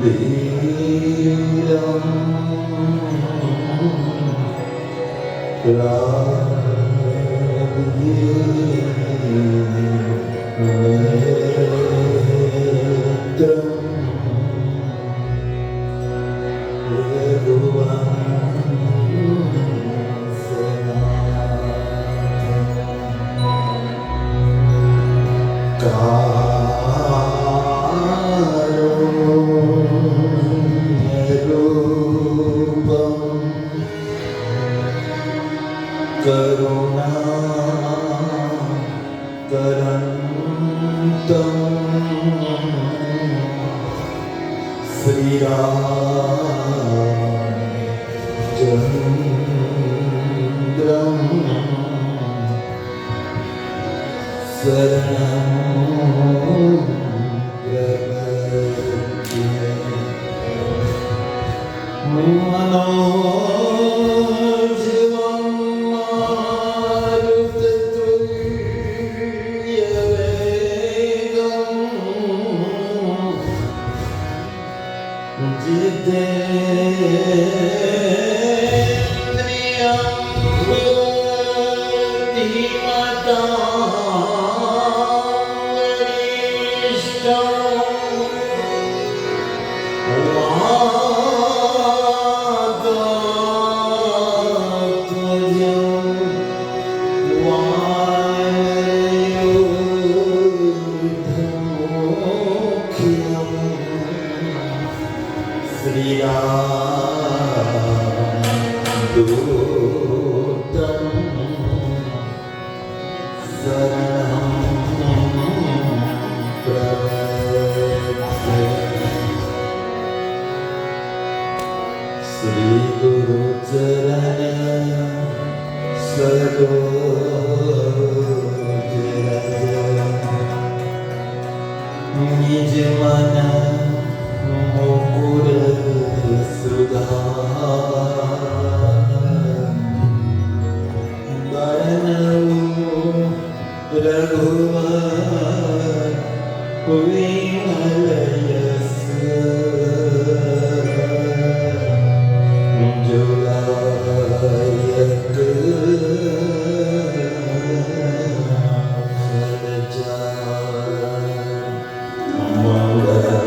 મંદિરમ Sri Ramachandram Saranam Prapatye Manojvam Marutulya Vegam Jitendriyam Buddhimatam Varishtam Vadatvajam Vayodhamokhyam Sri Ramdutam Saranam Prapatye Sri Guru Charana Sarojaya Nij Mana Mukur Raghuvar Vimalayasya Jogayak Mangala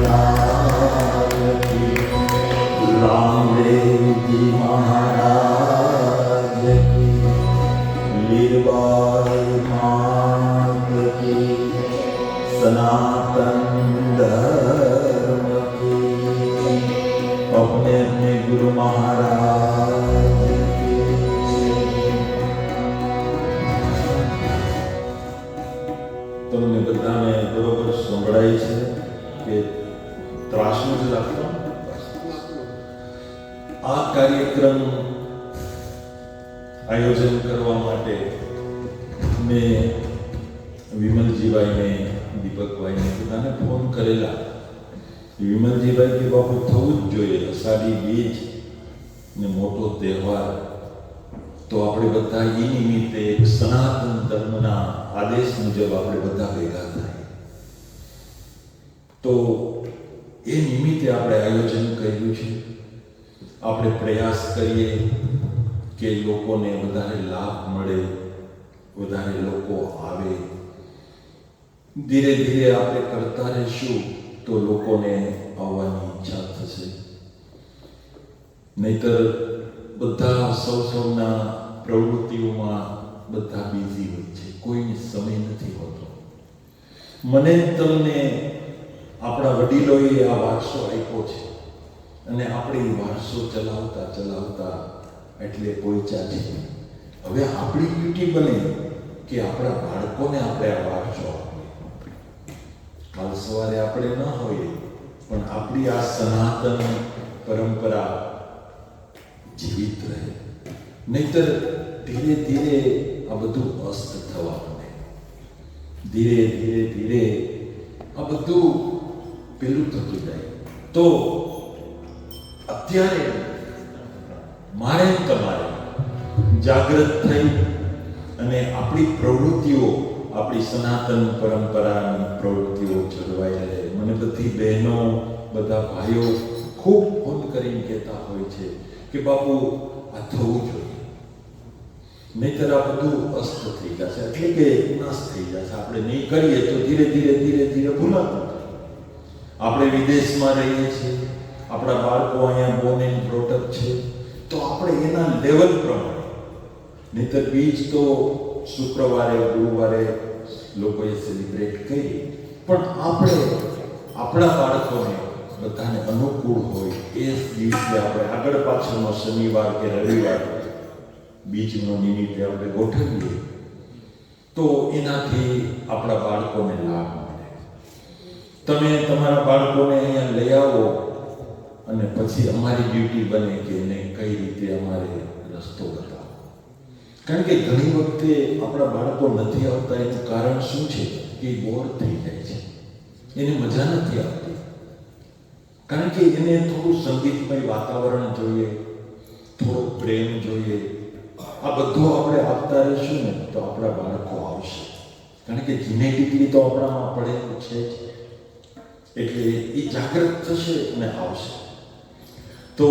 लाल की, रामदेव जी महाराज की, लीरबाई मात की, सनातन धर्म की, अपने अपने गुरु महाराज की। તમને બધાને બરોબર સંભળાય છે કે ત્રાસનું જ લાગતો? આ કાર્યક્રમ આયોજન કરવા માટે મેં વિમલજીભાઈને, દીપકભાઈને બધાને ફોન કરેલા. વિમલજીભાઈ કે બાપુ થવું જ જોઈએ, અષાઢી બીજ ને મોટો તહેવાર, તો આપણે બધા એ નિમિત્તે એક સનાતન ધર્મના આદેશ મુજબ આપણે બધા ભેગા થાય. તો એ નિમિત્તે આપણે આયોજન કર્યું છે. આપણે પ્રયાસ કરીએ કે લોકોને વધારે લાભ મળે, વધારે લોકો આવે. ધીરે ધીરે આપણે કરતા રહીશું તો લોકોને આવવાની ઈચ્છા થશે. નહીતર બધા સૌના પ્રવૃત્તિઓમાં બધા બિઝી હોય છે, કોઈને સમય નથી હોતો. મને તમને આપણા વડીલોએ આ વારસો આપ્યો છે અને આપણે એ વારસો ચલાવતા ચલાવતા એટલે પહોંચ્યા છે. હવે આપણી ડ્યુટી બને કે આપણા બાળકોને આપણે આ વારસો આપીએ. કાલ સવારે આપણે ન હોઈએ પણ આપણી આ સનાતન પરંપરા જીવિત રહે. નહીતર ધીરે ધીરે આ બધું અસ્ત થવા માંડે. ધીરે ધીરે ધીરે આ બધું પેલું થતું જાય. તો અત્યારે મારે તમારે જાગૃત થઈ અને આપણી પ્રવૃત્તિઓ, આપણી સનાતન પરંપરાની પ્રવૃત્તિઓ જળવાઈ રહે. મને બધી બહેનો, બધા ભાઈઓ ખૂબ ફોન કરીને કહેતા હોય છે કે બાપુ આ થવું જોઈએ, નહીતર આ બધું અસ્ત થઈ જશે, એટલે કે નાશ થઈ જશે. આપણે નહીં કરીએ તો ધીરે ધીરે ધીરે ધીરે ભૂલાતું થાય. આપણે વિદેશમાં રહીએ છીએ, આપણા બાળકો અહીંયા બોર્ન એન્ડ બ્રોટ અપ છે, તો આપણે એના લેવલ પ્રમાણે, નહીતર બીજ તો શુક્રવારે ગુરુવારે લોકોએ સેલિબ્રેટ કરી, પણ આપણે આપણા બાળકોને બધાને અનુકૂળ હોય એ દિવસે આપણે આગળ પાછળનો શનિવાર કે રવિવાર બીજનો નિમિત્તે આપણે ગોઠવીએ તો એનાથી આપણા બાળકોને લાભ મળે. તમે તમારા બાળકોને અહીંયા લઈ આવો અને પછી અમારી ડ્યુટી બને કે એને કઈ રીતે અમારે રસ્તો બતાવો. કારણ કે ઘણી વખતે આપણા બાળકો નથી આવતા એનું કારણ શું છે કે બોર થઈ જાય છે, એને મજા નથી આવતી. કારણ કે એને થોડું સંગીતમય વાતાવરણ જોઈએ, થોડો પ્રેમ જોઈએ. આ બધું આપણે આપતા રહીશું ને તો આપણા બાળકો આવશે. કારણ કે જીનેટિકલી તો આપણામાં પડેલું છે જ, એટલે એ જાગૃત થશે અને આવશે. તો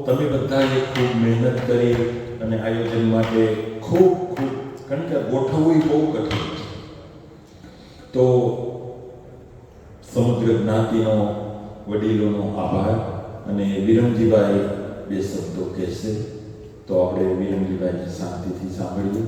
તમે બધાએ ખૂબ મહેનત કરી અને આયોજન માટે ખૂબ ખૂબ, કારણ કે ગોઠવવું બહુ કઠિન છે. તો સમગ્ર જ્ઞાતિનો, વડીલોનો આભાર. અને વિરમજીભાઈ બે શબ્દો કહેશે તો આપણે વિરમજીભાઈને શાંતિથી સાંભળીએ.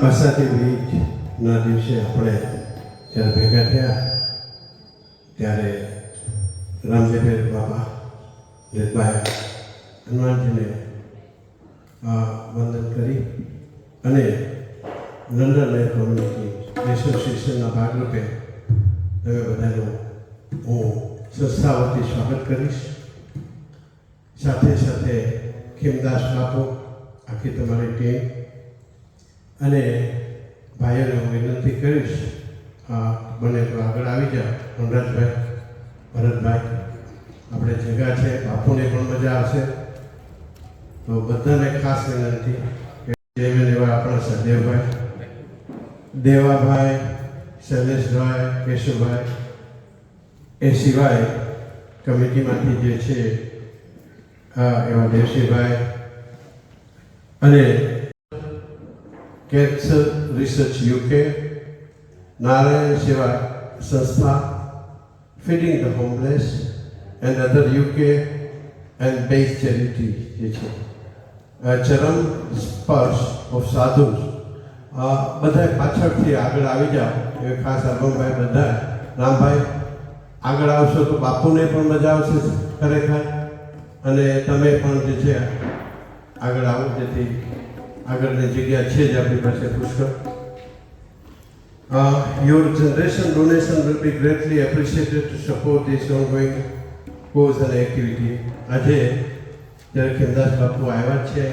આષાઢી બીજના દિવસે આપણે જ્યારે ભેગા થયા ત્યારે રામદેવ બાબા દેવભાઈ હનુમાનજીને વંદન કરી અને લંડન લાઈફ કોમ્યુનિટી એસોસિએશનના ભાગરૂપે તમે બધાનું હું સંસ્થા વતી સ્વાગત કરીશ. સાથે સાથે ખીમદાસ બાપુ, આખી તમારી ટીમ અને ભાઈઓને હું વિનંતી કરીશ, બને તો આગળ આવી જાઓ. વનરાજભાઈ, ભરતભાઈ, આપણે જગ્યા છે, બાપુને પણ મજા આવશે. તો બધાને ખાસ વિનંતી કે જેમ એવા આપણા સદેવભાઈ, દેવાભાઈ, શૈલેષભાઈ, કેશુભાઈ, એ સિવાય કમિટીમાંથી જે છે એવા દેવસીભાઈ અને કેન્સર રિસર્ચ યુકે, નારાયણ સેવા સંસ્થા, feeding the homeless and other UK and base charity જે છે, ચરમ સ્પર્શ ઓફ સાધુસ, બધા પાછળથી આગળ આવી જાઓ. એ ખાસ અરબમભાઈ, બધા રામભાઈ આગળ આવશો તો બાપુને પણ મજા આવશે ખરેખર, અને તમે પણ જે છે આગળ આવો, જેથી આગળની જગ્યા છે જ આપણી પાસે પુષ્કળ. Your generation donation will be greatly appreciated to support this ongoing cause and activity. આજે જ્યારે ખેમદાસ બાપુ આવ્યા છે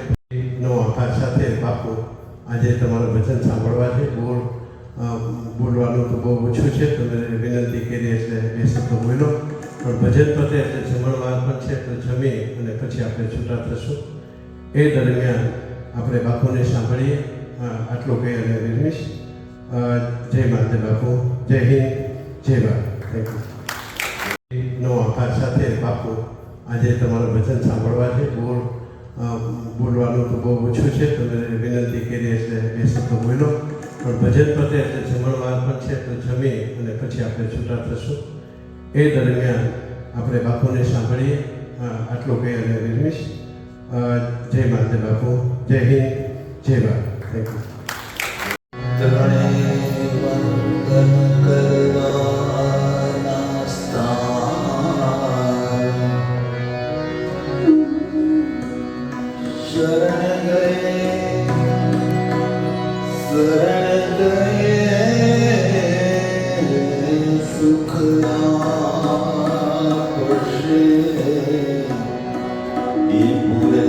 નો આભાર સાથે બાપુ આજે તમારું ભજન સાંભળવા છે. બોલવાનું તો બહુ ઓછું છે, તમે વિનંતી કરી એટલે એ શબ્દો બોલો, પણ ભજન પતે એટલે જમણવાર પણ છે, તો જમી અને પછી આપણે છૂટા થશું. એ દરમિયાન આપણે બાપુને સાંભળીએ. આટલું કહી અને વિરમીશ. જય માતે બાપુ, જય હિન્દ, જય ભારત. Thank you. નો આભાર સાથે બાપુ આજે તમારું ભજન સાંભળવા છે. બોલવાનું તો બહુ ઓછું છે, તમે વિનંતી કરી એટલે એ શબ્દો બોલો, પણ ભજન પતે એટલે જમણવાર પણ છે, તો જમી અને પછી આપણે છૂટા થશું. એ દરમિયાન આપણે બાપુને સાંભળીએ. આટલું કહી અને વિરમીશ. જય માતે બાપુ, જય હિન્દ, જય ભારત. Thank you. ત્રણે વંદન કરવાના સ્થાન, શરણ ગયે શરણ ગયે સુખ આપશે એ પૂરે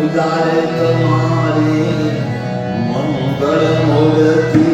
ઉદારે તમારી મંગળ મૂર્તિ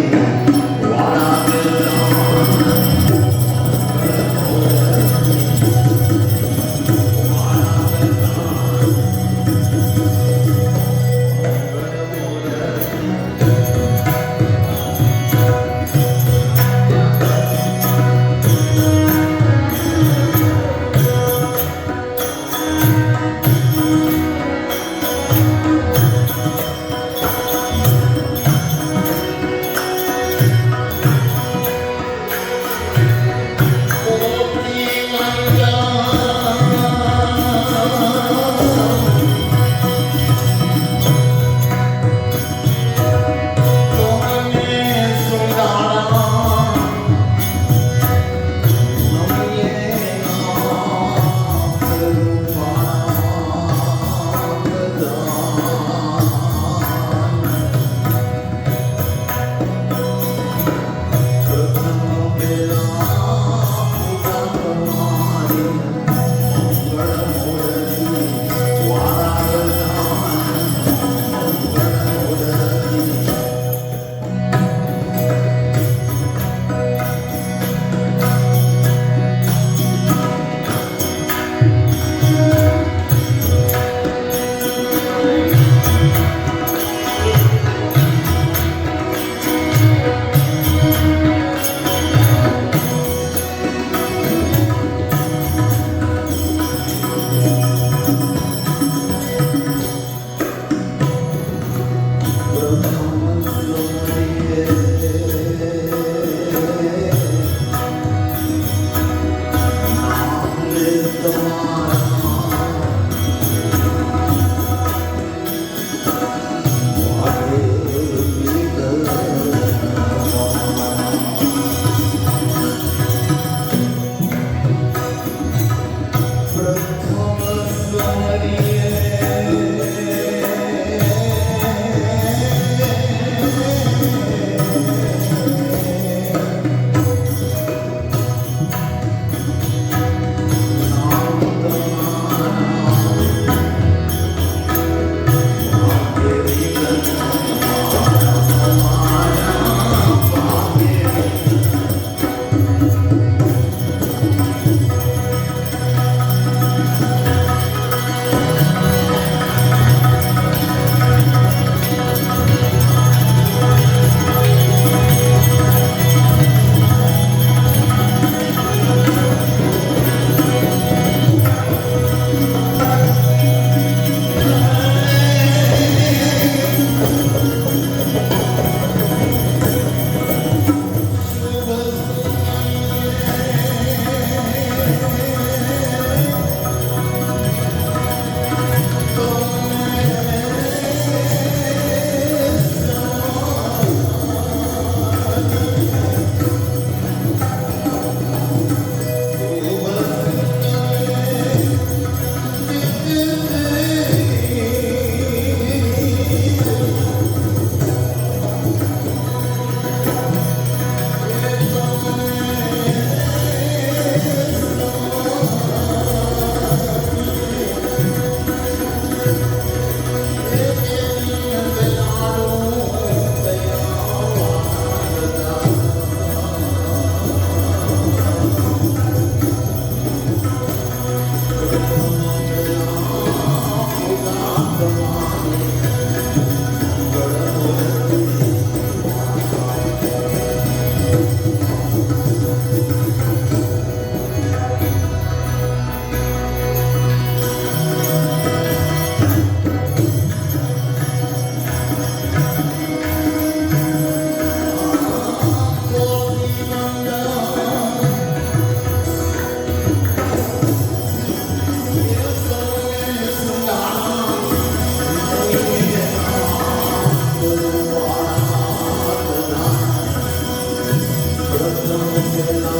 Thank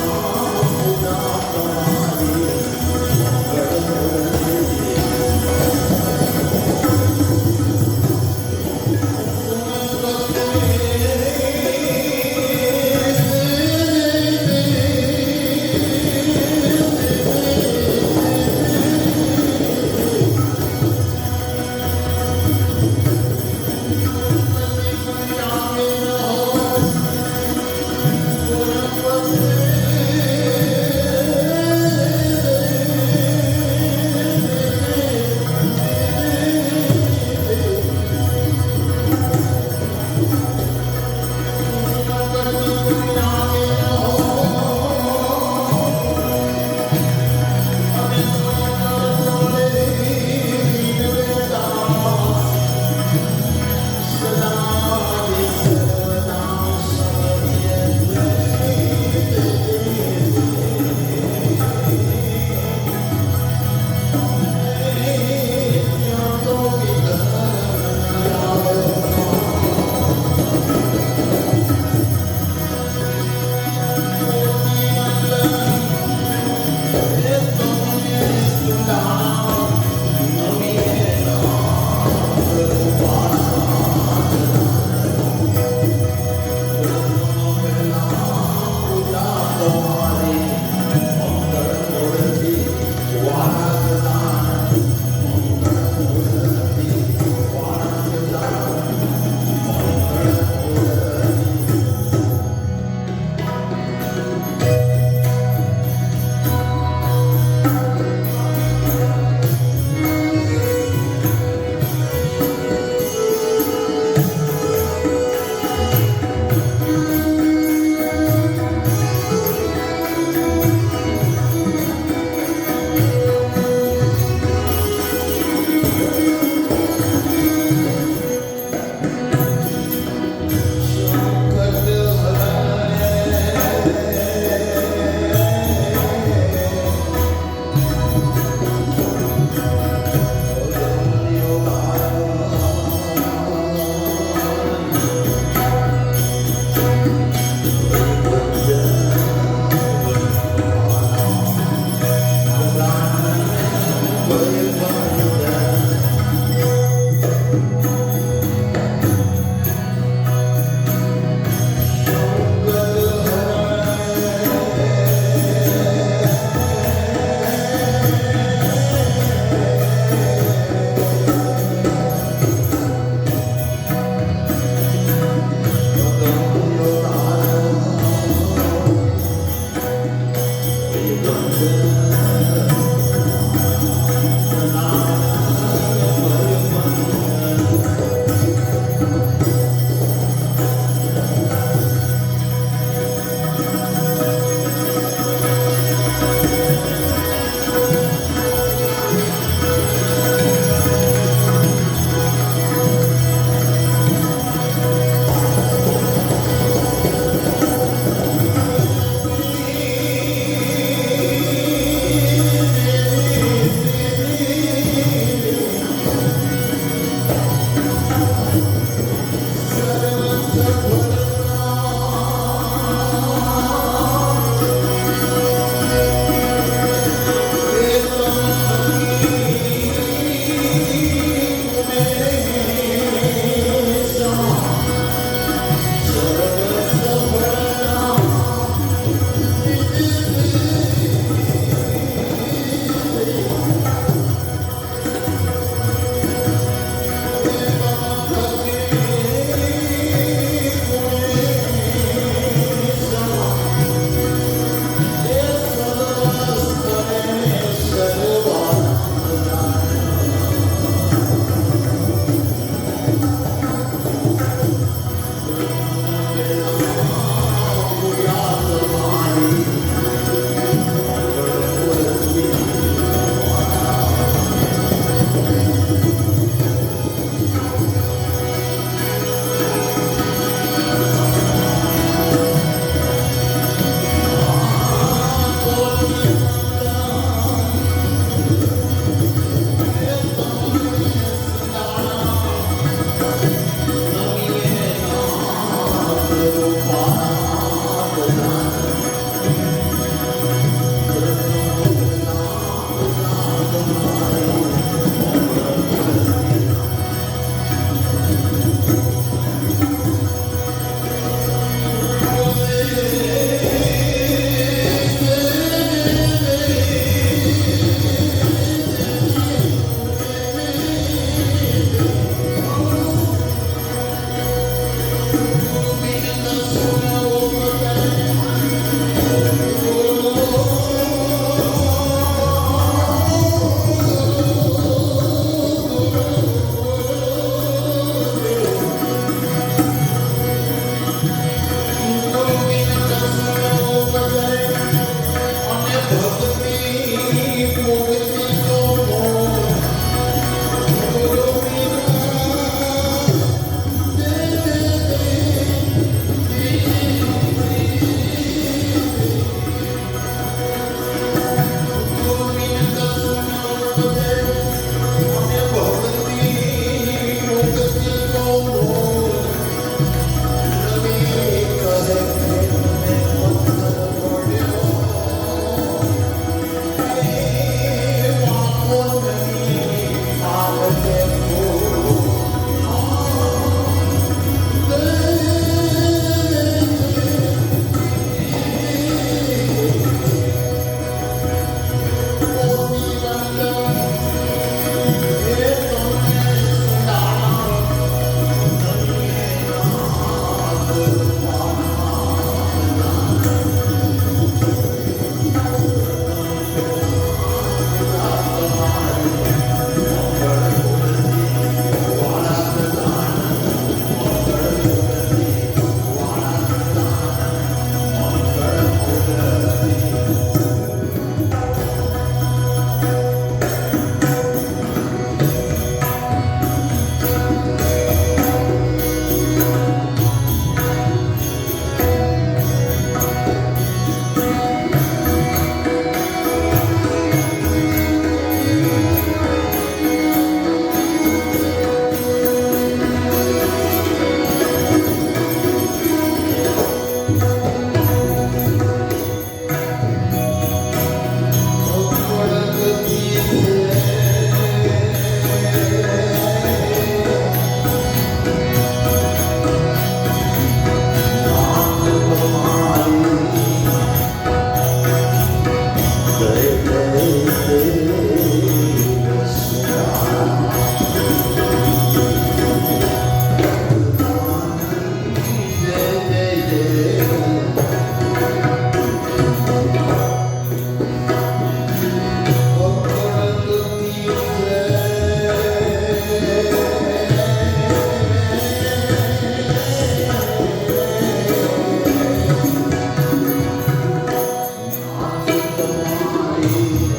તમારી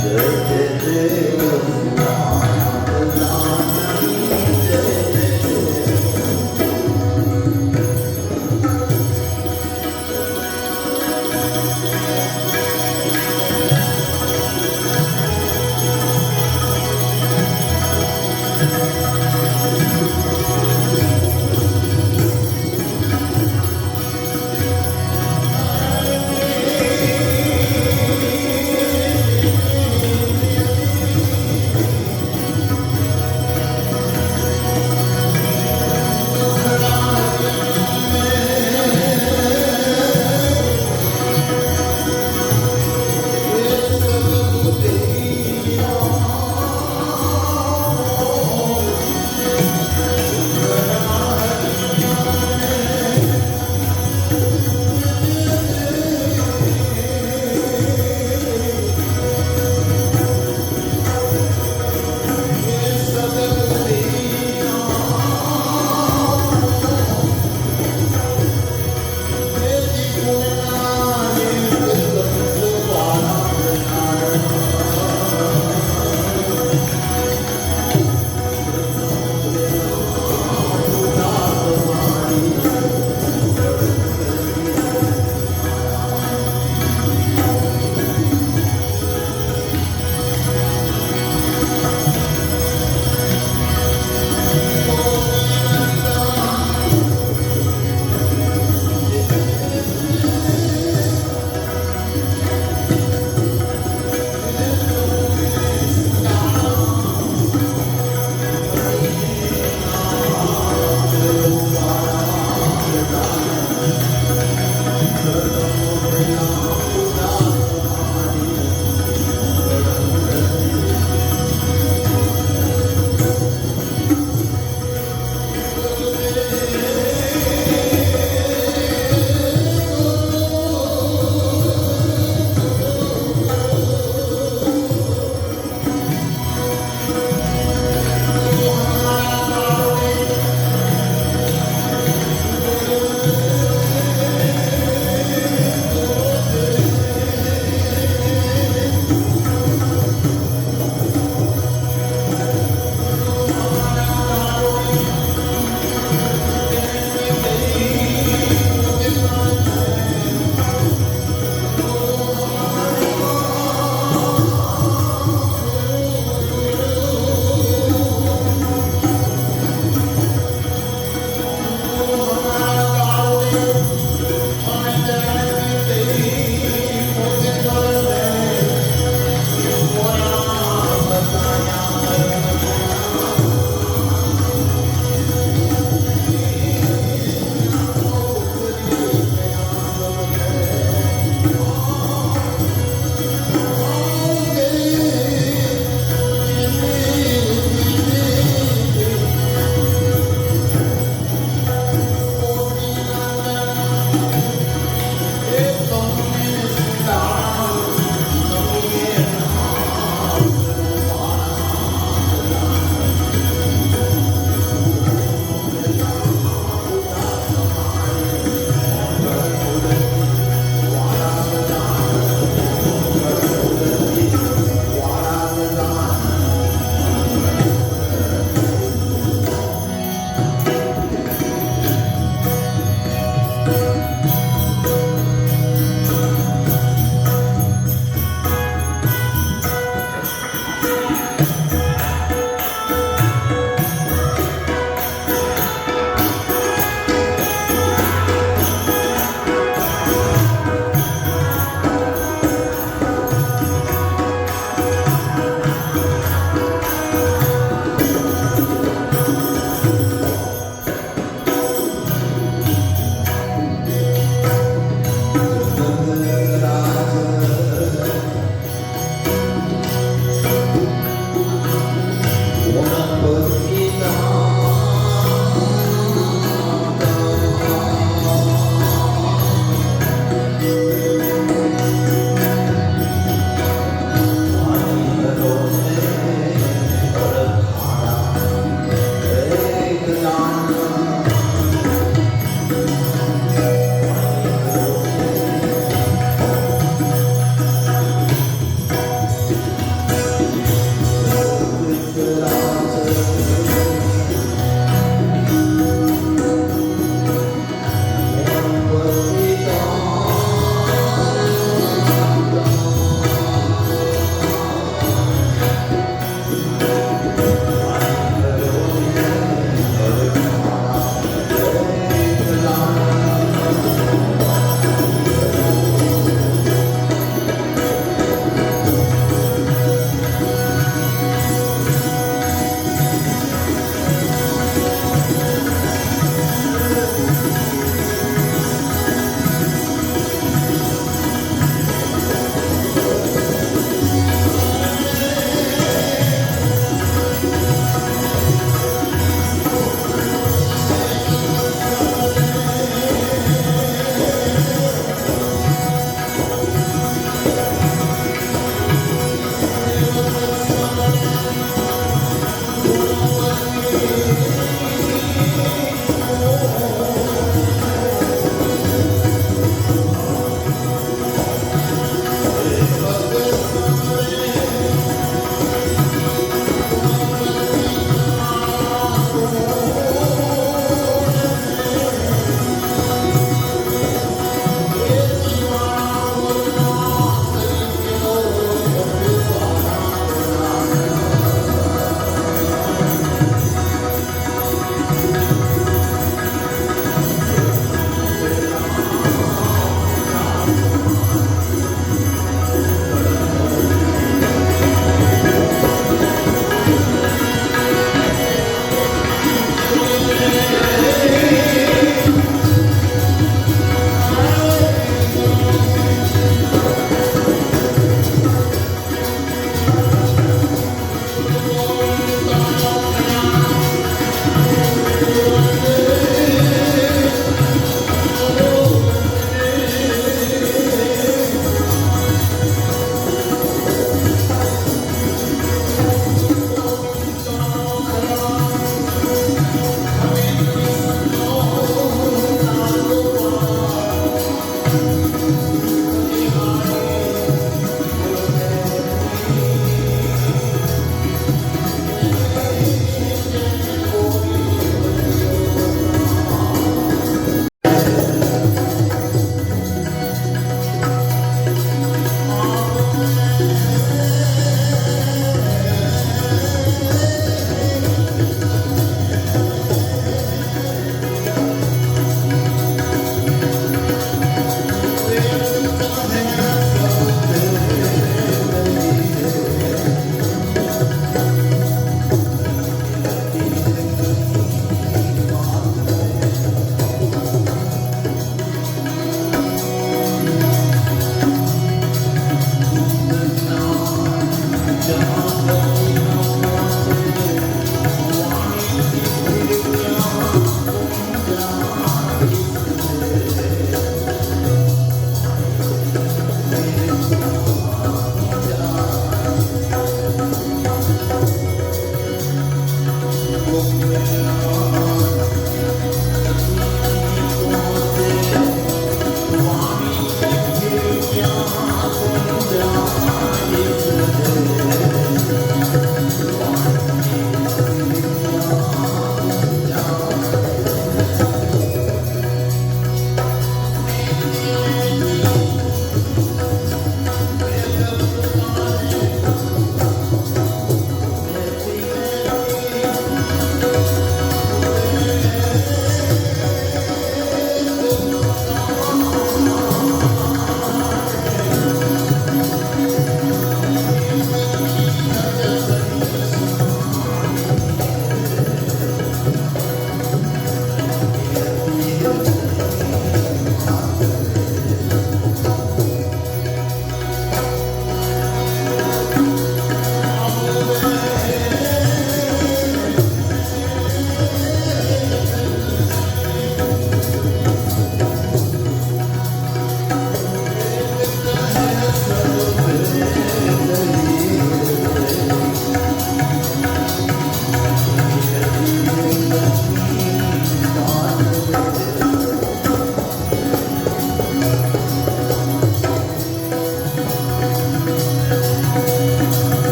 જય જય દેવનાથ નામની જય જય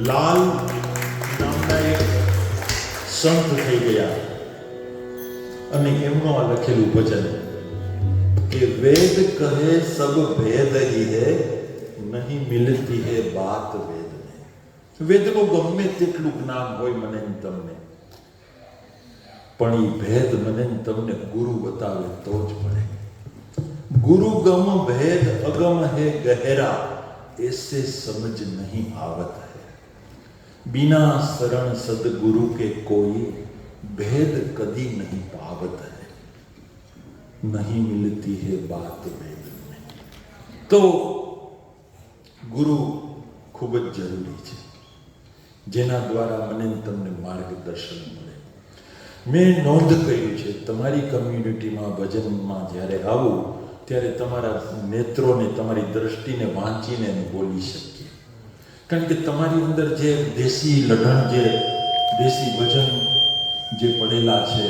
લાલ નામના એક સંત થઈ ગયા અને એમનું આ લખેલું ભજન કે વેદ કહે સબ ભેદ હી હૈ નહીં મિલતી હૈ બાત વેદ में વેદનું ગમે તેટલું જ્ઞાન હોય મને ને તમને પણ એ ભેદ મને ને તમને ગુરુ બતાવે તો જ પડે गुरु गम भेद अगम है गहरा ऐसे समझ नहीं आवत है बिना शरण सदगुरु के कोई भेद कदी नहीं पावत है नहीं मिलती है बात वेद में तो गुरु खूब ज जरूरी है जेना द्वारा मने तमने मार्गदर्शन મળે મેં નોંધ કર્યું છે તમારી કમ્યુનિટીમાં ભજનમાં જ્યારે આવું ત્યારે તમારા નેત્રોને તમારી દ્રષ્ટિને વાંચીને બોલી શકીએ કારણ કે તમારી અંદર જે દેશી લઢણ જે દેશી ભજન જે પડેલા છે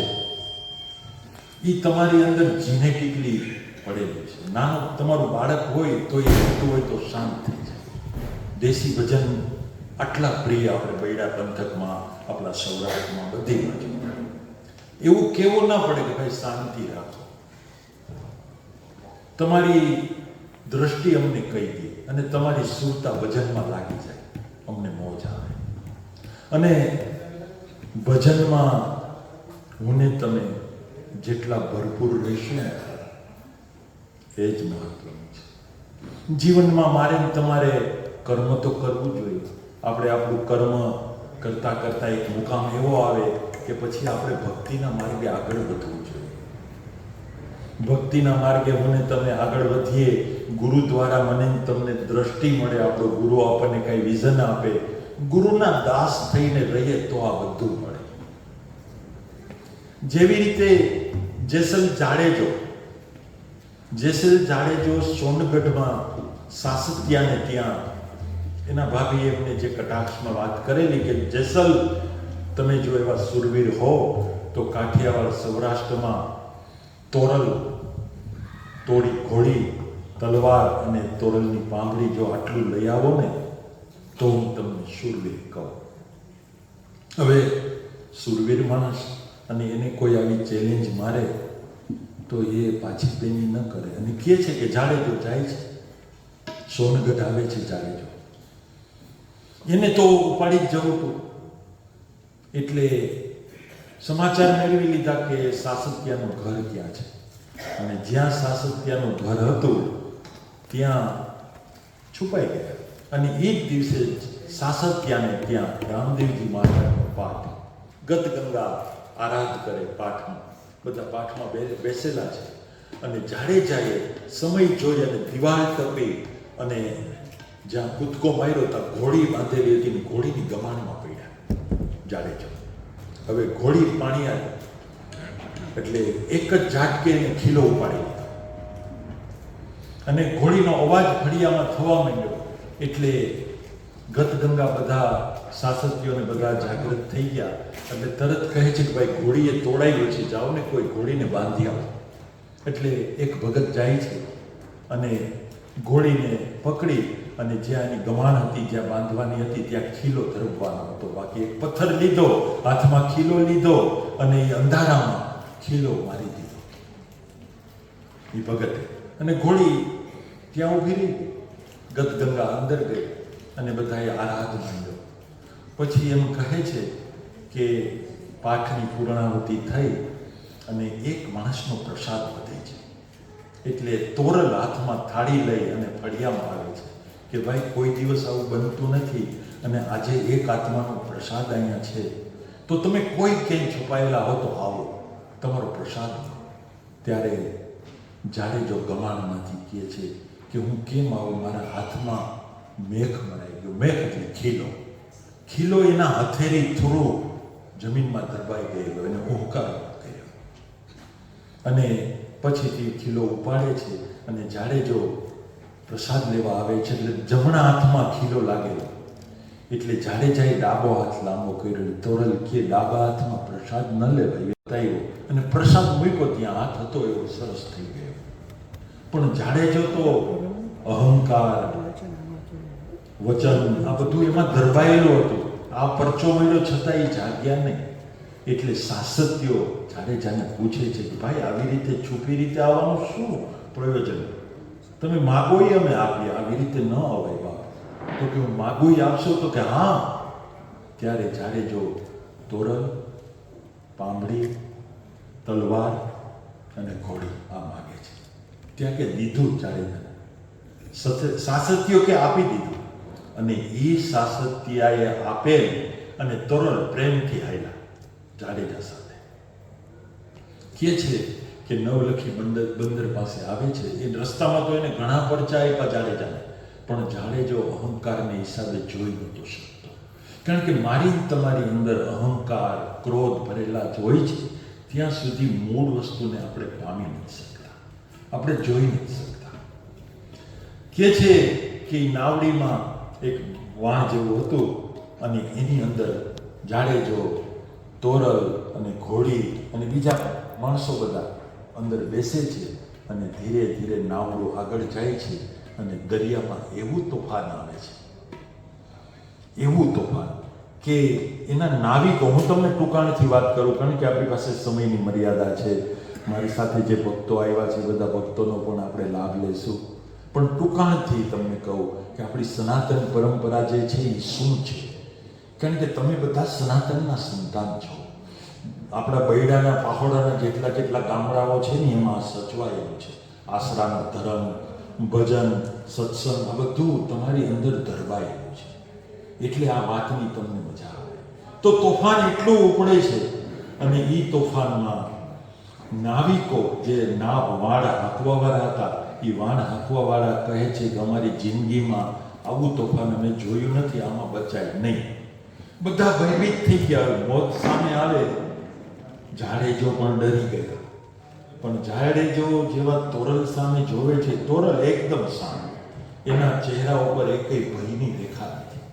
એ તમારી અંદર જીનેટિકલી પડેલું છે નાનું તમારું બાળક હોય તો એ રહેતું હોય તો શાંત થઈ જાય દેશી ભજન આટલા પ્રિય આપણે બૈડા પંથકમાં આપણા સૌરાષ્ટ્રમાં બધી બાજુ એવું કેવું ના પડે કે ભાઈ શાંતિ રાખો તમારી દ્રષ્ટિ અમને કહી દે અને તમારી સુરતા ભજનમાં લાગી જાય અમને મોજ આવે અને ભજનમાં હું ને તમે જેટલા ભરપૂર રહીશું ને એ જ મહત્વનું છે જીવનમાં મારે ને તમારે કર્મ તો કરવું જોઈએ આપણે આપણું કર્મ કરતા કરતા એક મુકામ એવો આવે કે પછી આપણે ભક્તિના માર્ગે આગળ વધવું જોઈએ ભક્તિના માર્ગે મને તમે આગળ વધીએ ગુરુ દ્વારા મને તમને દ્રષ્ટિ મળે આપણો ગુરુ આપણને કઈ વિઝન આપે ગુરુના દાસ થઈને રહીએ તો આ બધું મળે જેવી રીતે જેસલ જાડેજો સોનગઢમાં સાસત્યાને ત્યાં એના ભાભી એમને જે કટાક્ષમાં વાત કરેલી કે જેસલ તમે જો એવા સુરવીર હો તો કાઠિયાવાડ સૌરાષ્ટ્રમાં તોરલ તોડી ઘોડી તલવાર અને તોરલની પાંગડી જો આટલું લઈ આવો ને તો હું તમને શૂરવીર કહું હવે શૂરવીર માણસ અને એને કોઈ આવી ચેલેન્જ મારે તો એ પાછી બેની ન કરે અને કહે છે કે જાડેજો જાય છે સોનગઢ આવે છે જાડેજો એને તો ઉપાડી જ જવું હતું. એટલે સમાચાર મેળવી લીધા કે સાસત્યાનું ઘર ક્યાં છે, અને જ્યાં સાસત્યાનું ઘર હતું ત્યાં છુપાઈ ગયા. અને એ જ દિવસે સાસત્યાને ત્યાં રામદેવજી મહારાજનો પાઠ, ગત ગંગા આરાધ કરે પાઠમાં, બધા પાઠમાં બેસેલા છે. અને જાડેજાએ સમય જોઈ અને દિવાલ તપી અને જ્યાં કૂદકો માર્યો ત્યાં ઘોડી બાંધેલી હતી ને ઘોડીની ગમાણમાં પડ્યા જાડેજા. હવે ઘોડી પાણી આવી એટલે એક જ ઝાટકે એને ખીલો ઉપાડી લીધો અને ઘોડીનો અવાજ ફળિયામાં થવા માંડ્યો. એટલે ગતગંગા બધા સાસત્યોને બધા જાગૃત થઈ ગયા. એટલે તરત કહે છે કે ભાઈ ઘોડીએ તોડાયું છે, જાઓ ને કોઈ ઘોડીને બાંધી આવો. એટલે એક ભગત જાય છે અને ઘોડીને પકડી અને જ્યાં એની ગમાણ હતી, જ્યાં બાંધવાની હતી, ત્યાં ખીલો ધરવાનો હતો. બાકી એક પથ્થર લીધો, હાથમાં ખીલો લીધો અને એ અંધારામાં ખીલો મારી દીધો એ ભગતે. અને ઘોડી ત્યાં ઊભી રહી. ગતગંગા અંદર ગઈ અને બધાએ આરાધ માંડ્યો. પછી એમ કહે છે કે પાઠની પૂર્ણાહુતિ થઈ અને એક માણસનો પ્રસાદ વધે છે. એટલે તોરલ હાથમાં થાળી લઈ અને ફળિયામાં આવે છે કે ભાઈ કોઈ દિવસ આવું બનતું નથી અને આજે એક આત્માનો પ્રસાદ અહીંયા છે, તો તમે કોઈ ક્યાંય છુપાયેલા હો તો આવો, તમારો પ્રસાદ લો. ત્યારે જાડેજો ગમાણમાંથી કહે છે કે હું કેમ આવું, મારા હાથમાં મેઘ મરાઈ ગયો. મેઘ એટલે ખીલો. ખીલો એના હથેળી થ્રુ જમીનમાં દબાઈ ગયેલો, એને ઓહકાર કર્યો. અને પછીથી ખીલો ઉપાડે છે અને જાડેજો પ્રસાદ લેવા આવે છે. એટલે જમણા હાથમાં ખીલો લાગેલો. એટલે જાડેજાએ ડાબો હાથ લાંબો કર્યો. તોરલ કે ડાબા હાથમાં પ્રસાદ ન લેવાય બતાવ્યો અને પ્રસાદ મૂક્યો ત્યાં. હાથ હતો એવો સરસ થઈ ગયો. પણ જાડેજો તો અહંકાર, વચન આ બધું એમાં ધરબાયેલું હતું. આ પરચો મળ્યો છતાં એ જાગ્યા નહીં. એટલે સાસત્યો જાડેજાને પૂછે છે કે ભાઈ આવી રીતે છુપી રીતે આવવાનું શું પ્રયોજન? તમે માગો એ અમે આપીએ, આવી રીતે ન અવાય બાપ. તો કે હું માગું એ આપશો? તો કે હા. ત્યારે જાડેજો તોરલ, પાંબડી, તલવાર અને ઘોડી આ માગે છે. ત્યાં કે દીધું જાડેજાને. સાસત્યો કે આપી દીધું. અને એ સાસત્યાએ આપેલ અને તોરલ પ્રેમથી હાલ્યા જાડેજા સાથે. કહે છે કે નવલખી બંદર પાસે આવે છે. એ રસ્તામાં તો એને ઘણા પરચા આપ્યા જાડેજાને, પણ જાડેજો અહંકારને હિસાબે જોઈ નહોતો શકતો. કારણ કે મારી તમારી અંદર અહંકાર, ક્રોધ ભરેલા જ હોય છે. ત્યાં સુધી મૂળ વસ્તુને આપણે પામી નથી શકતા, આપણે જોઈ નથી શકતા. કહે છે કે નાવડીમાં એક વાણ જેવું હતું અને એની અંદર જાડેજો, તોરલ અને ઘોડી અને બીજા માણસો બધા અંદર બેસે છે. અને ધીરે ધીરે નાવડું આગળ જાય છે અને દરિયામાં એવું તોફાન આવે છે, એવું તોફાન કે એના નાવિકો, હું તમને ટૂંકાણથી વાત કરું કારણ કે આપણી પાસે સમયની મર્યાદા છે. મારી સાથે જે ભક્તો આવ્યા છે બધા ભક્તોનો પણ આપણે લાભ લઈશું, પણ ટૂંકાણથી તમને કહું કે આપણી સનાતન પરંપરા જે છે એ શું છે. કારણ કે તમે બધા સનાતનના સંતાન છો. આપણા બૈડાના પાહોડાના જેટલા ગામડાઓ છે ને એમાં સચવાયેલું છે. આશરાનો ધર્મ, ભજન, સત્સંગ આ બધું તમારી અંદર ધરબાયેલું છે. એટલે આ વાતની તમને મજા આવે. તો તોફાન એટલું ઉપડે છે અને એ તોફાનમાં નાવિકો જે વાણ હાંકવાવાળા હતા, એ વાણ હાંકવાવાળા કહે છે કે અમારી જિંદગીમાં આવું તોફાન અમે જોયું નથી, આમાં બચાય નહીં. બધા ભયભીત થઈ ગયા. મોત સામે આવે. જાડેજો પણ ડરી ગયા. પણ જાડેજો જેવા તોરલ સામે જોવે છે, તોરલ એકદમ શાંત, એના ચહેરા ઉપર એકેય ભયની રેખા નથી.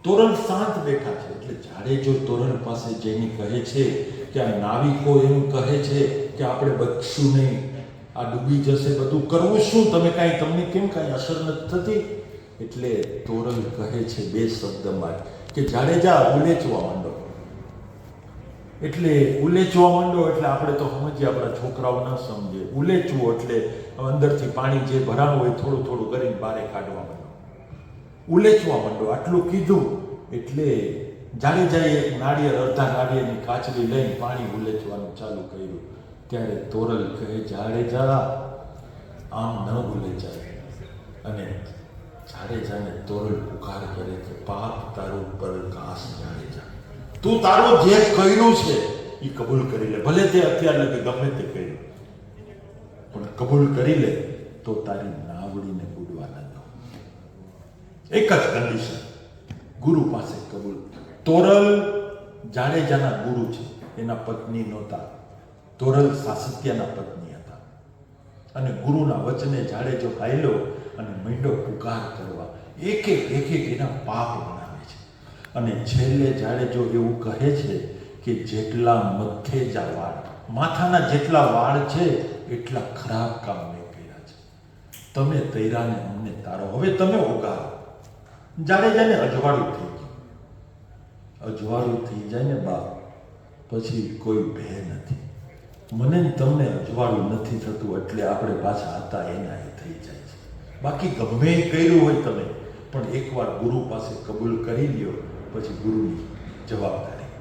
તોરલ શાંત બેઠા છે. એટલે જાડેજો તોરલ પાસે જઈને કહે છે કે આ નાવિકો એમ કહે છે કે આપણે બચશું નહીં, આ ડૂબી જશે, બધું કરવું શું? તમને કેમ કાંઈ અસર નથી થતી? એટલે તોરલ કહે છે બે શબ્દમાં કે જાડેજા ઉલેચવા માંડો. એટલે ઉલેચવા માંડો એટલે આપણે તો સમજીએ, આપણા છોકરાઓ ન સમજે. ઉલેચવું એટલે અંદરથી પાણી જે ભરાવું હોય થોડું થોડું કરીને બહાર કાઢવા માંડો. ઉલેચવા માંડો. આટલું કીધું એટલે જાડેજાએ એક નાળિયેર, અડધા નાળિયેરની કાચરી લઈને પાણી ઉલેચવાનું ચાલુ કર્યું. ત્યારે તોરલ કહે, જાડેજા આમ ન ઉલેચાય. અને જાડેજાને તોરલ પુકાર કરે કે પાપ તારું પર ઘાસ જાડેજા, તું તારું જે કર્યું છે એ કબૂલ કરી લે. ભલે તે અત્યાર લગી ગમે તે કર્યું, પણ કબૂલ કરી લે તો તારી નાવડીને બુડવા ન દો. એક જ કન્ડિશન, ગુરુ પાસે કબૂલ. તોરલ જાડેજાના ગુરુ છે, એના પત્ની નહોતા. તોરલ સાસત્યાના પત્ની હતા. અને ગુરુના વચને જાડેજો હાલ્યો અને માંડ્યો પુકાર કરવા. એક એક એના પાપ બનાવે છે. અને છેલ્લે જાડેજો એવું કહે છે કે જેટલા મથે જા વાળ, માથાના જેટલા વાળ છે એટલા ખરાબ કામ મેં કર્યા છે. તમે તૈરાને અમને તારો, હવે તમે ઉગારો. જાડેજાને અજવાળું થઈ ગયું. અજવાળું થઈ જાય ને બાપ, પછી કોઈ ભય નથી. મને ને તમને અજવાળું નથી થતું એટલે આપણે પાછા હતા એના એ થઈ જાય છે. બાકી ગમે એ કર્યું હોય તમે, પણ એકવાર ગુરુ પાસે કબૂલ કરી લ્યો પછી ગુરુની જવાબદારી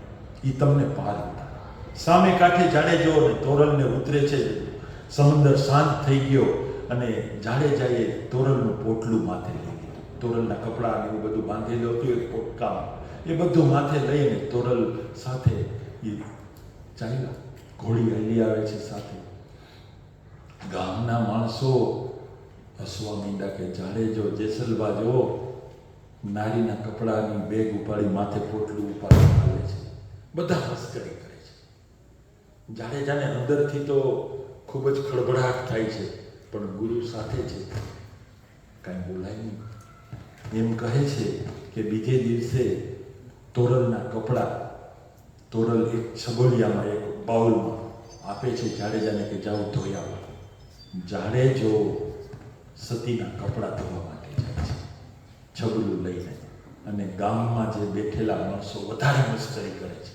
એ તમને પાર ઉતારે. સામે કાંઠે જાડેજો અને તોરલને ઉતરે છે. સમંદર શાંત થઈ ગયો અને જાડેજાએ તોરલનું પોટલું માથે લઈ લીધું. તોરલના કપડાં એવું બધું બાંધેલું હતું એક પોટકામ, એ બધું માથે લઈને તોરલ સાથે એ ચાલ્યા. ઘોડી હલી આવે છે સાથે. ગામના માણસો હસવા માંડ્યા કે જાડેજો જેસલબા જો નારીના કપડાની બેગ ઉપાડી માથે પોટલું ઉપાડી આવે છે. બધા મસ્કરી કરે છે. જાડેજાને અંદરથી તો ખૂબ જ ખળભળાટ થાય છે, પણ ગુરુ સાથે છે, કાંઈ બોલાય નહીં. એમ કહે છે કે બીજે દિવસે તોરલના કપડાં તોરલ એક છબોલિયામાં, એક બાઉલમાં આપે છે જાડેજાને કે જાઓ ધોઈ આવો. જાડેજો સતીના કપડાં ધોવા માટે જાય છે છબલું લઈને. અને ગામમાં જે બેઠેલા માણસો વધારે મસ્કરી કરે છે,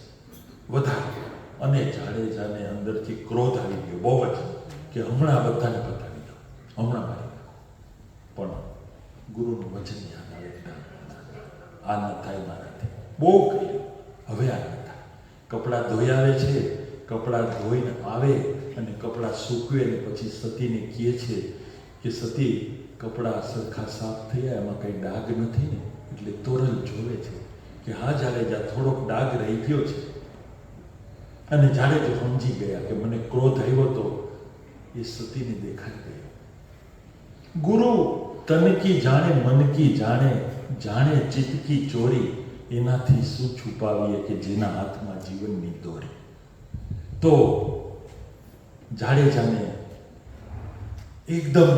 વધારે. અને જાડેજાને અંદરથી ક્રોધ આવી ગયો બહુ જ, કે હમણાં બધાને બતાવી દો, હમણાં મારી નાખો. પણ ગુરુનું વચન યાદ આવે, આ ન થાય મારાથી. બહુ કહ્યું, હવે આ ન થાય. કપડાં ધોઈ આવે છે, કપડાં ધોઈને આવે અને કપડાં સૂકવે ને પછી સતીને કહે છે કે સતી, કપડાં સરખા સાફ થયા, એમાં કંઈ ડાઘ નથી ને? એટલે તોરલ જોવે છે કે હા જાડેજા, થોડોક ડાઘ રહી ગયો છે. અને જાડેજો સમજી ગયા કે મને ક્રોધ આવ્યો તો એ સતીને દેખાઈ ગયો. ગુરુ તન કી જાણે મન કી જાણે, જાણે ચિત્ત કી ચોરી, એનાથી શું છુપાવીએ કે જેના હાથમાં જીવનની દોરી. તો જાડેજાને એકદમ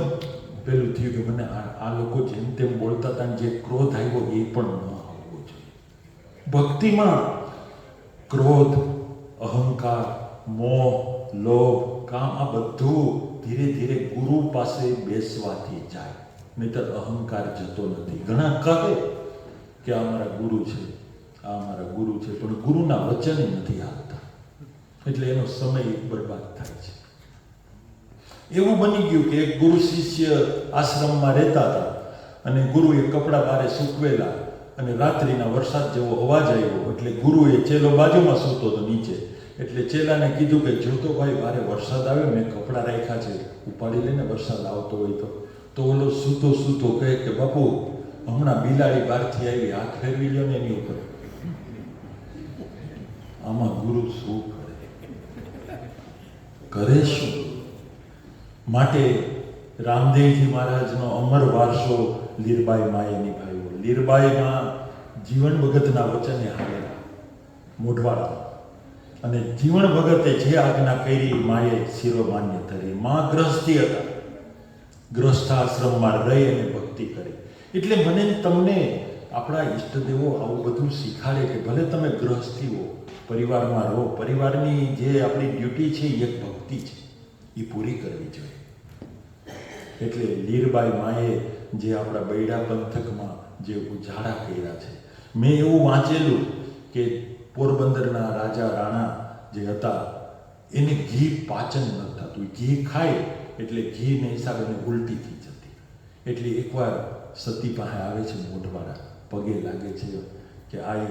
પેલું થયું કે મને આ લોકો જેમ તેમ બોલતા હતા, જે ક્રોધ આવ્યો એ પણ ન આવવો જોઈએ. ભક્તિમાં ક્રોધ, અહંકાર, મોહ, લોભ, કામ આ બધું ધીરે ધીરે ગુરુ પાસે બેસવાથી જાય, નહીતર અહંકાર જતો નથી. ઘણા કહે કે આ મારા ગુરુ છે, આ મારા ગુરુ છે, પણ ગુરુના વચને નથી આવતા, એટલે એનો સમય બરબાદ થાય છે. એવું બની ગયું કે એક ગુરુ શિષ્ય આશ્રમમાં રહેતા હતા અને ગુરુએ કપડાં બારે સૂકવેલા અને રાત્રિના વરસાદ જેવો અવાજ આવ્યો એટલે ગુરુએ, ચેલો બાજુમાં સૂતો હતો નીચે, એટલે ચેલાને કીધું કે જોતો ભાઈ, બારે વરસાદ આવ્યો, મેં કપડાં રાખ્યા છે, ઉપાડી લઈને વરસાદ આવતો હોય તો ઓલો સૂતો સૂતો કહે કે બાપુ, હમણાં બિલાડી બહારથી આવી, હાથ ફેરવી લ્યો ને એની ઉપર. આમાં ગુરુ શું કરે શું? માટે રામદેવજી મહારાજનો અમર વારસો લીરબાઈ માએ નિભાવ્યો. લીરબાઈમાં જીવન ભગતના વચને હાલેલા મોઢવાડા, અને જીવન ભગતે જે આજ્ઞા કરી માએ શિરોમાન્ય ધરી. માં ગ્રસ્તી હતા, ગ્રસ્થાશ્રમમાં રહી અને ભક્તિ કરી. એટલે મને તમને આપણા ઈષ્ટદેવો આવું બધું શીખાડે કે ભલે તમે ગ્રહસ્થી હો, પરિવારમાં રહો, પરિવારની જે આપણી ડ્યુટી છે એ એક ભક્તિ છે, એ પૂરી કરવી જોઈએ. એટલે લીરબાઈ માએ જે આપણા બૈડા પંથકમાં જે ઉજાળા કર્યા છે, મેં એવું વાંચેલું કે પોરબંદરના રાજા રાણા જે હતા એને ઘી પાચન ન થતું, ઘી ખાય એટલે ઘીને હિસાબે એને ઉલટી થઈ જતી. એટલે એકવાર સતી પાસે આવે છે મોઢવાડા, પગે લાગે છે કે આ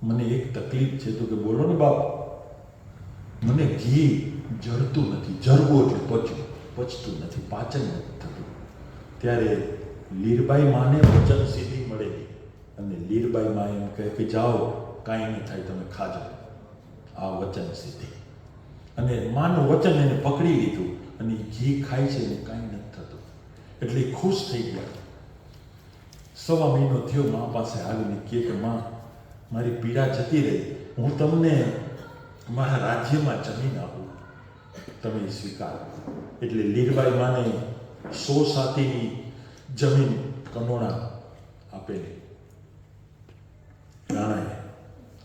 મને એક તકલીફ છે. તો કે બોલો ને બાપ. મને ઘી જળતું નથી, જરવું એટલે પચતું નથી, પાચન નથી થતું. ત્યારે લીરબાઈ માને વચન સિદ્ધિ મળેલી અને લીરબાઈ માં એમ કહે કે જાઓ, કાંઈ નહીં થાય, તમે ખાજો. આ વચન સિદ્ધિ. અને માનું વચન એને પકડી લીધું અને એ ઘી ખાય છે ને કાંઈ નથી થતું. એટલે એ ખુશ થઈ ગયા. 1.25 મહિનો થયો, મા પાસે આવીને કહે કે માં, મારી પીડા જતી રહી, હું તમને મારા રાજ્યમાં જમીન આપું, તમે એ સ્વીકારો. એટલે લીરબાઈ માને 100 સાતીની જમીન કંડોણા આપેલી રાણાએ.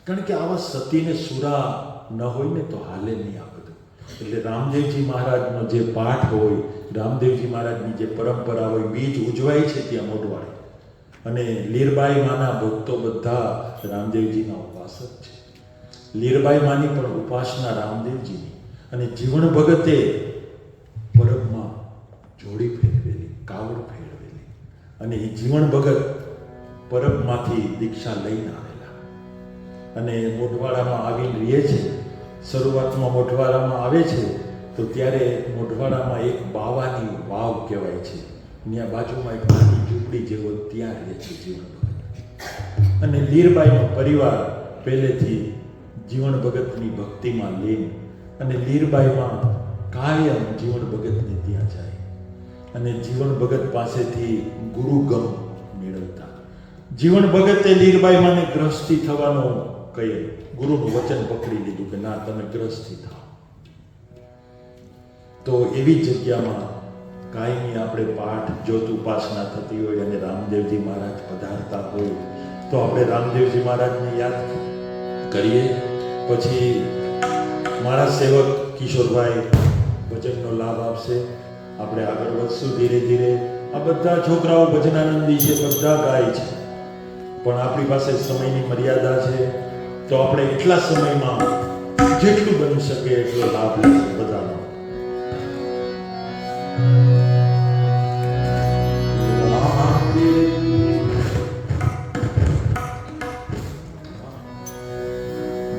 કારણ કે આવા સતીને સુરા ન હોય ને તો હાલે નહીં આ બધું. એટલે રામદેવજી મહારાજનો જે પાઠ હોય, રામદેવજી મહારાજની જે પરંપરા હોય, બીજ ઉજવાય છે ત્યાં મોઢવાડે. અને લીરબાઈ માના ભક્તો બધા રામદેવજીના ઉપાસક છે. લીરબાઈ માની પણ ઉપાસના રામદેવજીની. અને જીવન ભગતે પરબમાં જોડી ફેરવેલી, કાવડ ફેરવેલી. અને એ જીવન ભગત પરબમાંથી દીક્ષા લઈને આવેલા અને મોઢવાડામાં આવીને રહે છે. શરૂઆતમાં મોઢવાડામાં આવે છે તો ત્યારે મોઢવાડામાં એક બાવાની વાવ કહેવાય છે, ત્યાં બાજુમાં એક નાની ઝૂંપડી જેવો ત્યાં રહે છે જીવન ભગત. અને લીરબાઈનો પરિવાર પહેલેથી જીવન ભગતની ભક્તિમાં લીન. અને લીરબાઈમાં કાયમ જીવન ભગતને ત્યાં જાય અને જીવન ભગત પાસેથી ગુરુગમ મેળવતા. જીવન ભગતે લીરબાઈમાંને ગ્રસ્તી થવાનો કહે, ગુરુનું વચન પકડી લીધું કે ના, તમે ગ્રસ્તી થાઓ. તો એવી જગ્યામાં કાયમી આપણે પાઠ જોત ઉપાસના થતી હોય અને રામદેવજી મહારાજ પધારતા હોય તો આપણે રામદેવજી મહારાજને યાદ કરીએ. પછી મારા સેવક કિશોરભાઈ ભજનનો લાભ આપશે. આપણે આગળ વધશું ધીરે ધીરે. આ બધા છોકરાઓ ભજનાનંદી છે, બધા ગાય છે, પણ આપણી પાસે સમયની મર્યાદા છે. તો આપણે એટલા સમયમાં જેટલું બની શકે એટલો લાભ લઈશું બધાનો.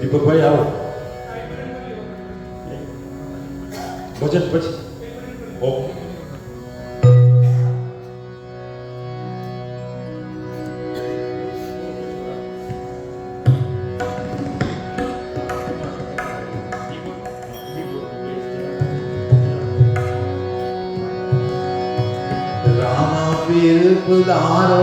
દીપકભાઈ આવો. ભજન પછી ઓકે. પીર પધારો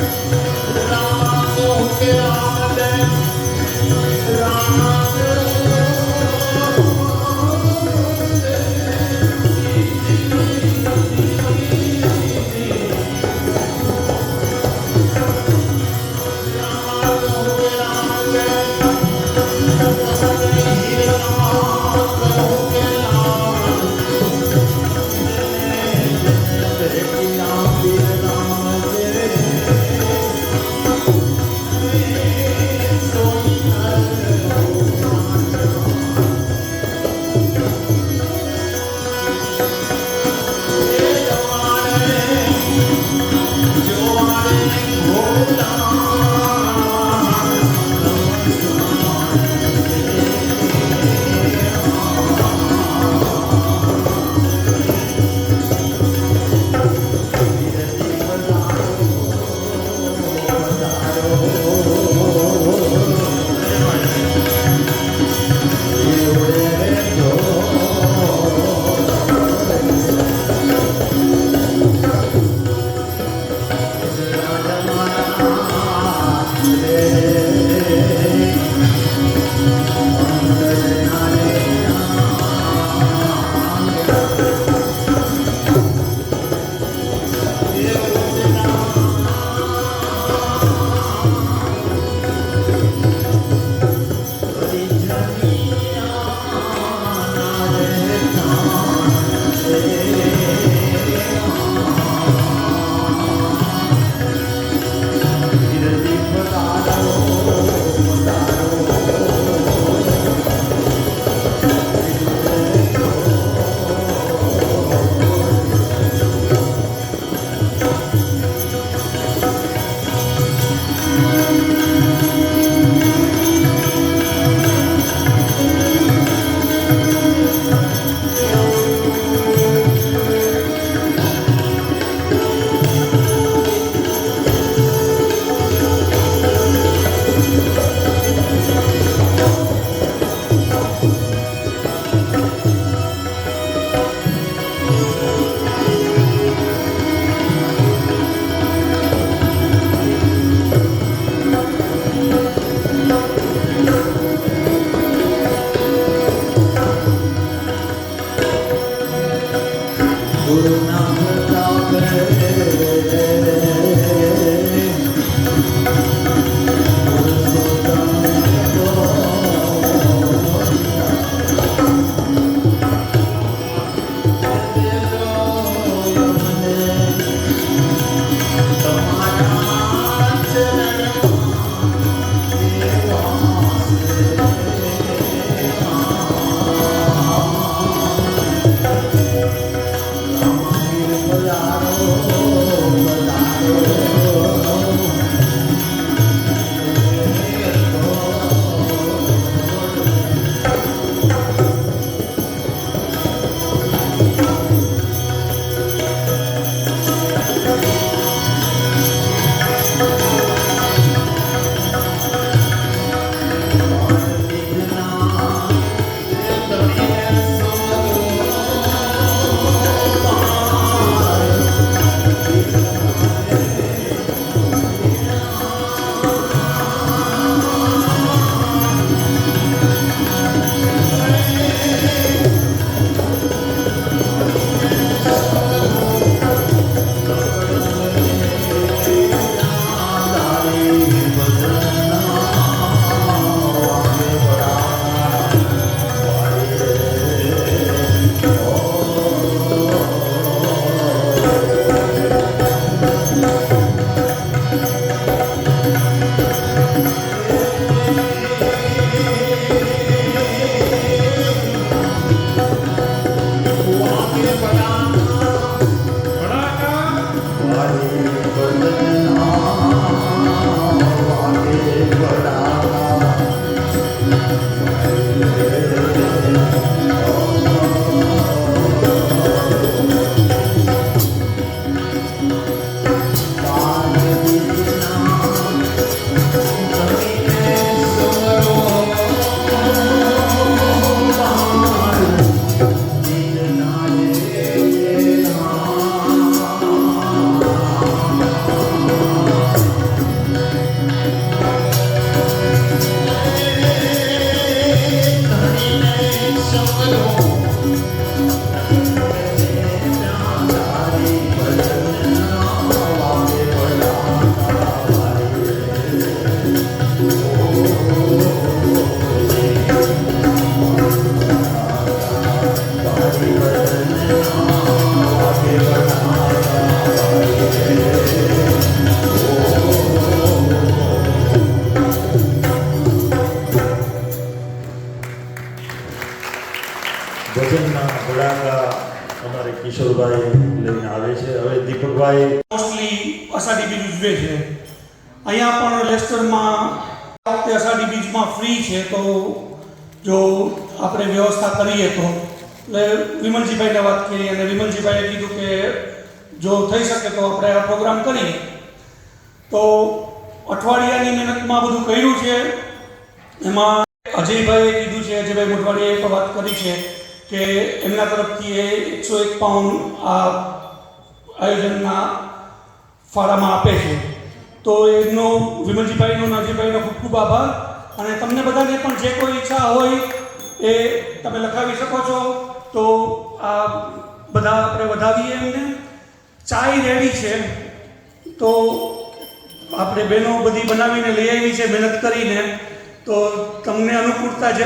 Bye. વિમલભાઈ મોસ્ટલી અષાઢી બીજ ઉજવે છે. અહીંયા પણ લેસ્ટરમાં આ વખતે અષાઢી બીજમાં ફ્રી છે, તો જો આપણે વ્યવસ્થા કરીએ તો. એટલે વિમલજીભાઈને વાત કરી અને વિમલજીભાઈએ કીધું કે જો થઈ શકે તો આપણે આ પ્રોગ્રામ કરીએ. તો અઠવાડિયાની મહેનતમાં બધું કર્યું છે. એમાં અજયભાઈએ કીધું છે, અજયભાઈ મોટવાડીએ પણ વાત કરી છે કે એમના તરફથી એ 101 પાઉન્ડ આ આયોજનના ફાળામાં આપે છે. તો એમનો વિમલજીભાઈનો અને અજયભાઈનો ખૂબ ખૂબ આભાર. અને તમને બધાને પણ જે કોઈ ઈચ્છા હોય એ તમે લખાવી શકો છો. તો આ બધા આપણે વધાવીએ એમને. ચાય રેડી છે, તો આપણે બહેનો બધી બનાવીને લઈ આવી છે મહેનત કરીને. તો તમને અનુકૂળતા જે